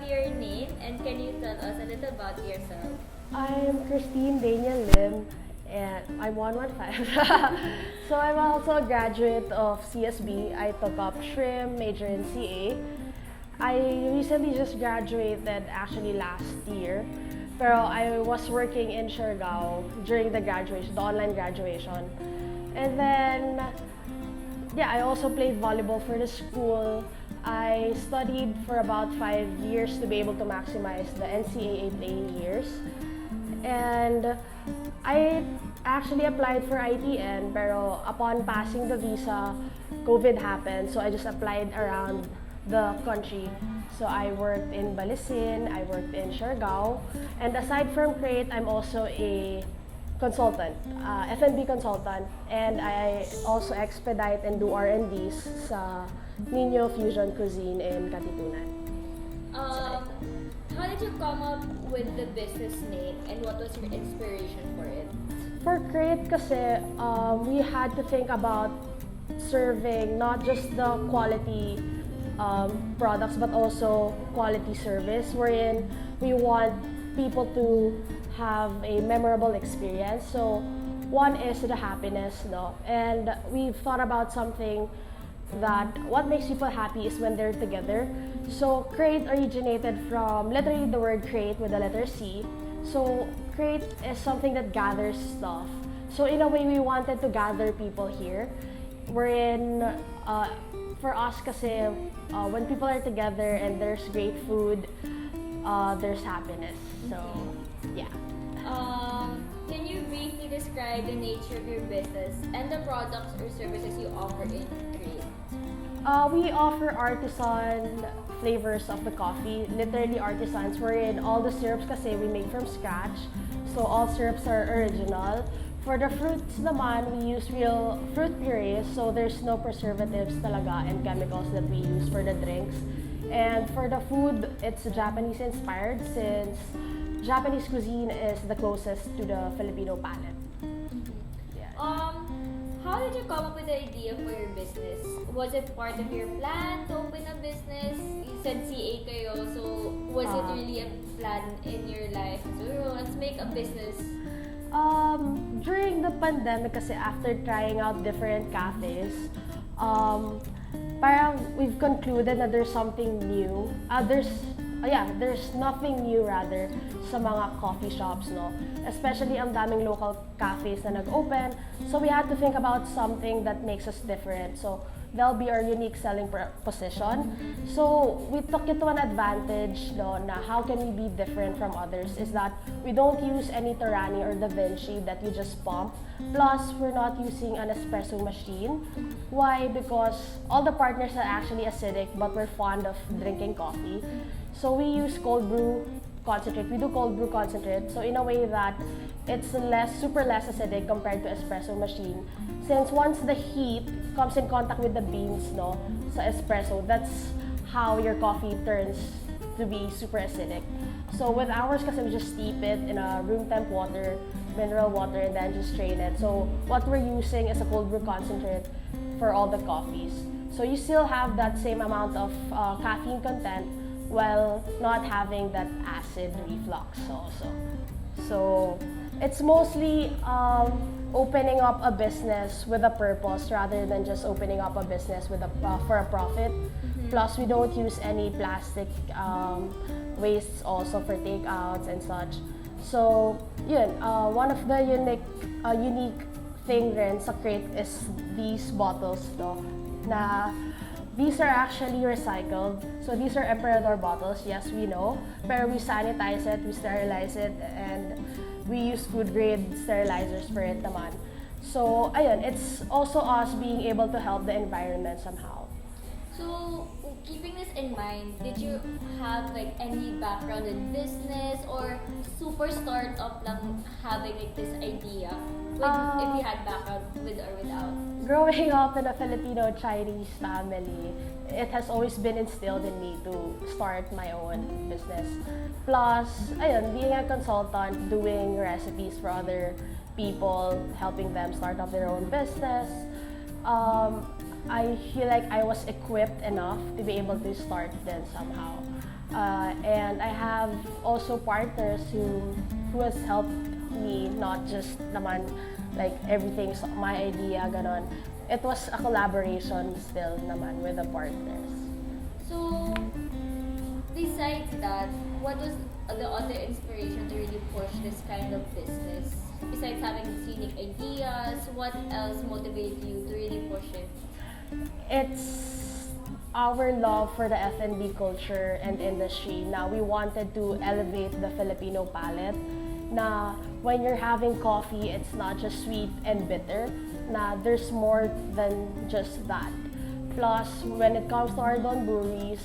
your name and can you tell us a little about yourself? I'm Kristine Daniel Lim and I'm 115. So I'm also a graduate of CSB. I took up shrimp, major in CA. I recently just graduated actually last year. Pero I was working in Siargao during the graduation, the online graduation. And then, yeah, I also played volleyball for the school. I studied for about 5 years to be able to maximize the NCAA playing years. And I actually applied for ITN, pero upon passing the visa, COVID happened, so I just applied around the country. So I worked in Balisin, I worked in Siargao, and aside from Krate, I'm also a consultant, F&B consultant, and I also expedite and do R&Ds sa Nino Fusion Cuisine in Katipunan. How did you come up with the business name and what was your inspiration for it? For Krate kasi, we had to think about serving not just the quality products but also quality service, wherein we want people to have a memorable experience. So one is the happiness, no? And we thought about something that what makes people happy is when they're together. So Krate originated from literally the word crate with the letter C. So Krate is something that gathers stuff. So in a way, we wanted to gather people here, wherein for us kasi when people are together and there's great food, there's happiness. So yeah. Can you briefly describe the nature of your business and the products or services you offer in Krate? We offer artisan flavors of the coffee, literally artisans, wherein all the syrups kasi we make from scratch. So all syrups are original. For the fruits naman, we use real fruit purees, so there's no preservatives talaga and chemicals that we use for the drinks. And for the food, it's Japanese inspired since Japanese cuisine is the closest to the Filipino palate. Yeah. How did you come up with the idea for your business? Was it part of your plan to open a business? You said CA kayo, so was it really a plan in your life? So let's make a business. During the pandemic kasi after trying out different cafes, parang we've concluded that there's something new. There's nothing new rather sa mga coffee shops, no? Especially ang daming local cafes na nag-open. So we had to think about something that makes us different. So that'll be our unique selling position. So we took it to an advantage, no, na how can we be different from others is that we don't use any Torani or Da Vinci that you just pump. Plus, we're not using an espresso machine. Why? Because all the partners are actually acidic, but we're fond of drinking coffee. So we use cold brew concentrate. We do cold brew concentrate. So in a way that it's super less acidic compared to espresso machine. Since once the heat comes in contact with the beans, no, sa espresso, that's how your coffee turns to be super acidic. So with ours, kasi we just steep it in a room temp water, mineral water, and then just strain it. So what we're using is a cold brew concentrate for all the coffees. So you still have that same amount of caffeine content while not having that acid reflux also. So it's mostly opening up a business with a purpose rather than just opening up a business with for a profit. Mm-hmm. Plus, we don't use any plastic wastes also for takeouts and such. So, yun, one of the unique thing rin sa Krate is these bottles, no, na these are actually recycled. So these are Emperador bottles, yes, we know. Pero we sanitize it, we sterilize it, and we use food grade sterilizers for it naman. So, ayun, it's also us being able to help the environment somehow. So, keeping this in mind, did you have like any background in business or super startup lang having like this idea? If you had background with or without? Growing up in a Filipino-Chinese family, it has always been instilled in me to start my own business. Plus, ayun, being a consultant, doing recipes for other people, helping them start up their own business. I feel like I was equipped enough to be able to start then somehow. And I have also partners who has helped me, not just naman like everything's my idea, ganon. It was a collaboration still naman with the partners. So, besides that, what was the other inspiration to really push this kind of business? Besides having scenic ideas, what else motivated you to really push it? It's our love for the F&B culture and industry. Now, we wanted to elevate the Filipino palate. Na when you're having coffee, it's not just sweet and bitter. Na there's more than just that. Plus, when it comes to our Don breweries,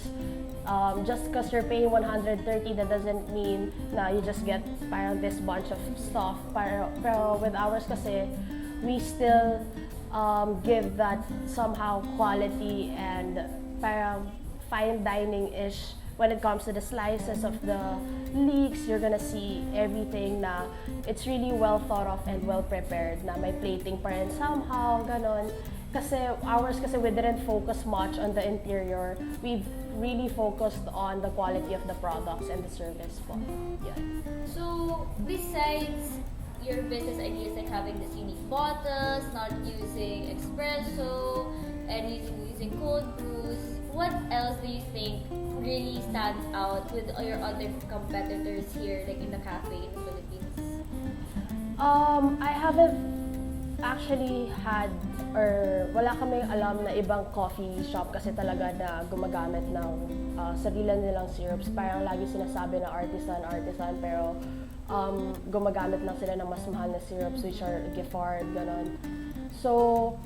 just because you're paying 130, that doesn't mean na you just get parang this bunch of stuff. Pero with ours kasi, we still give that somehow quality and parang fine dining-ish. When it comes to the slices of the leeks, you're gonna see everything na it's really well thought of and well prepared, na may plating pa rin somehow, ganon. Kasi ours kasi we didn't focus much on the interior. We've really focused on the quality of the products and the service po. Yeah. So, besides your business ideas like having the scenic bottles, not using espresso, and using cold brews, what else do you think really stands out with your other competitors here, like in the cafe in the Philippines? I haven't actually had or wala kaming alam na ibang coffee shop kasi talaga na gumagamit ng sarili nilang syrups. Parang lagi sinasabi na artisan, pero gumagamit lang sila ng mas mahal na syrups which are Giffard, ganon. So,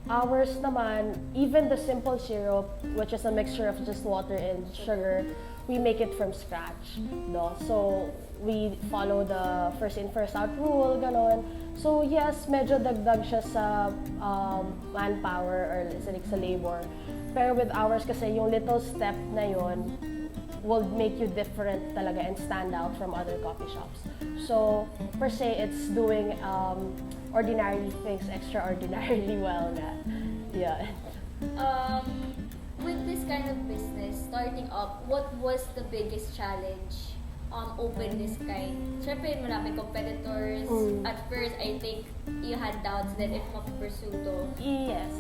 ours naman, even the simple syrup, which is a mixture of just water and sugar, we make it from scratch, no? So, we follow the first in, first out rule, ganon. So, yes, medyo dagdag siya sa manpower or sa labor. Pero with ours kasi, yung little step na yon will make you different talaga and stand out from other coffee shops. So, per se, it's doing ordinary things extraordinarily well na. Yeah. With this kind of business, starting up, what was the biggest challenge open this kind? Siyempre, maraming competitors. At first, I think you had doubts that if mapupursue to. Yes.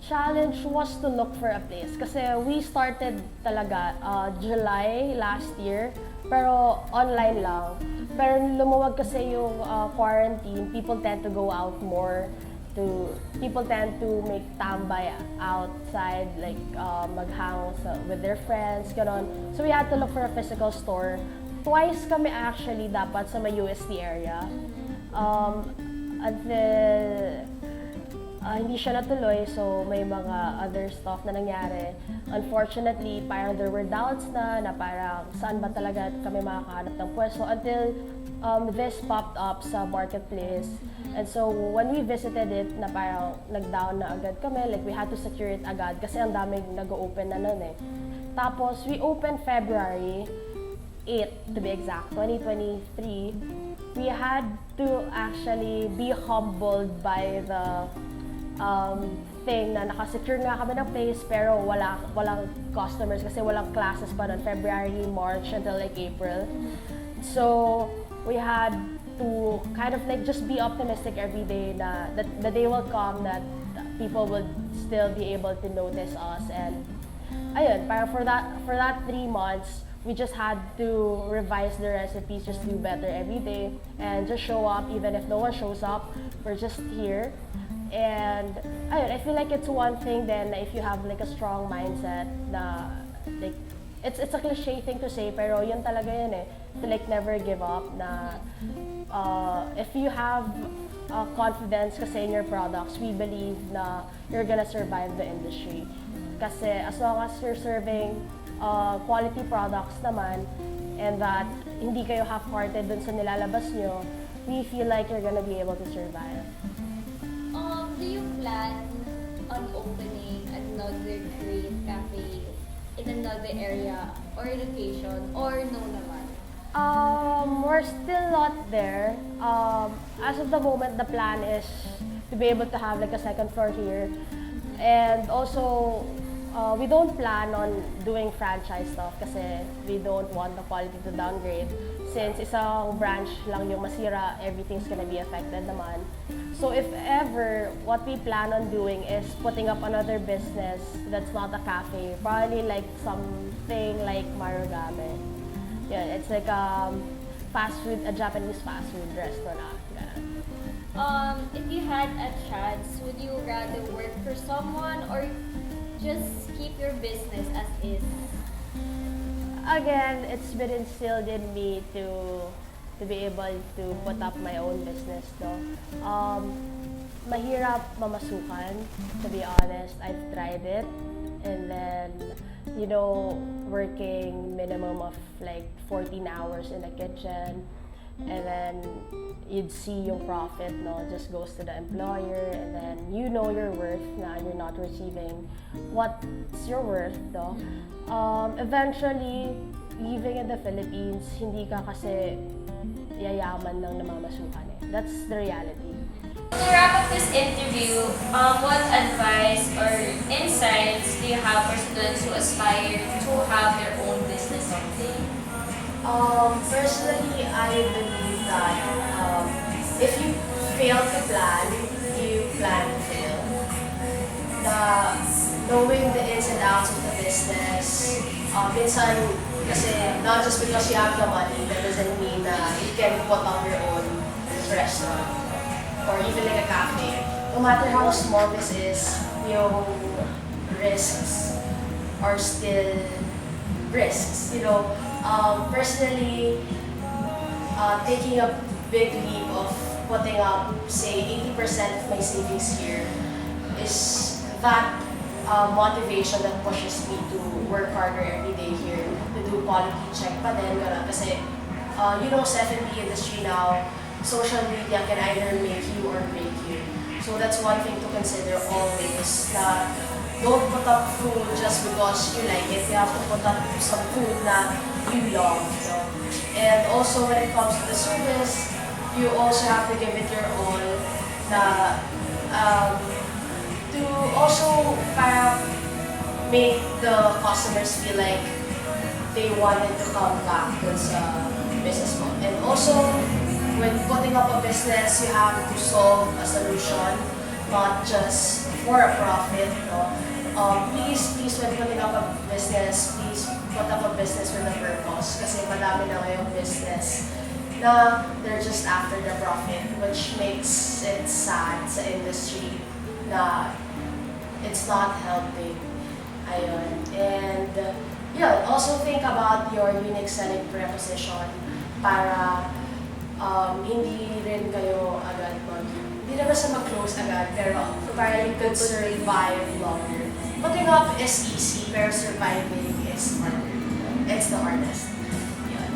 Challenge was to look for a place. Kasi we started talaga July last year, pero online lang. Pero lumawag kasi yung quarantine, people tend to go out more. People tend to make tambay outside, like maghang with their friends, ganon. So we had to look for a physical store. Twice kami actually dapat sa may UST area. Until hindi siya natuloy, so may mga other stuff na nangyari. Unfortunately, parang there were doubts na parang saan ba talaga kami makakahanap ng pwesto until this popped up sa marketplace. And so, when we visited it, na parang nag-down na agad kami, like we had to secure it agad kasi ang daming nag-open na nun eh. Tapos, we opened February 8, to be exact, 2023. We had to actually be humbled by the thing na nakasecure nga kami ng place pero walang customers kasi walang classes pa noon, February, March, until like April. So, we had to kind of like just be optimistic every day na that the day will come that people would still be able to notice us. And ayun, para for that 3 months, we just had to revise the recipes, just do better every day, and just show up even if no one shows up. We're just here. And ayun, I feel like it's one thing then if you have like a strong mindset na like it's a cliche thing to say pero yun talaga yun eh, to like never give up na if you have confidence kasi in your products, we believe na you're gonna survive the industry. Kasi as long as you're serving quality products naman and that hindi kayo half-hearted dun sa nilalabas nyo, we feel like you're gonna be able to survive. Do you plan on opening another Krate cafe in another area or location or no naman? We're still not there. As of the moment, the plan is to be able to have like a second floor here. And also, we don't plan on doing franchise stuff kasi we don't want the quality to downgrade. Since isang branch lang yung masira, everything's gonna be affected naman. So if ever, what we plan on doing is putting up another business that's not a cafe. Probably like something like Marugame. Yeah, it's like a Japanese fast food restaurant. Ganun. If you had a chance, would you rather work for someone or just keep your business as is? Again, it's been instilled in me to be able to put up my own business, though. Mahirap mamasukan, to be honest. I've tried it, and then, you know, working minimum of like 14 hours in the kitchen, and then you'd see yung profit, no, just goes to the employer, and then you know your worth na you're not receiving what's your worth, though. Eventually, living in the Philippines, hindi ka kasi yayaman ng namamasukan eh. That's the reality. To wrap up this interview, what advice or insights do you have for students who aspire to have their own business someday? Personally, I believe that if you fail to plan, you plan to fail. Knowing the ins and outs of the business, minsan kasi not just because you have the money, that doesn't mean that you can put up your own restaurant or even like a cafe. No matter how small this is, yung risks are still risks. You know, personally, taking a big leap of putting up, say, 80% of my savings here is that motivation that pushes me to work harder every day here, to do quality check pa din, gano'n. Kasi, you know, sa F&B industry now, social media can either make you or break you. So that's one thing to consider always, na don't put up food just because you like it. You have to put up some food na you love. So. And also when it comes to the service, you also have to give it your all na to also para make the customers feel like they wanted to come back dun sa business mo. And also, when putting up a business, you have to solve a solution, not just for a profit. No? Please, when putting up a business, please put up a business with a purpose. Kasi madami na ngayong business na they're just after the profit, which makes it sad sa industry na it's not helping. Ayun. And yeah, also think about your unique selling proposition para hindi rin kayo agad hindi naman sa mag-close agad, pero para you could survive longer. Putting up is easy, pero surviving is harder. It's the hardest. Yun.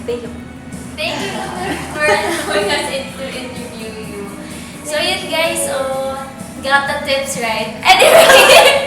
Thank you. Thank you for allowing us to interview you. So yun guys, got the tips right. Anyway,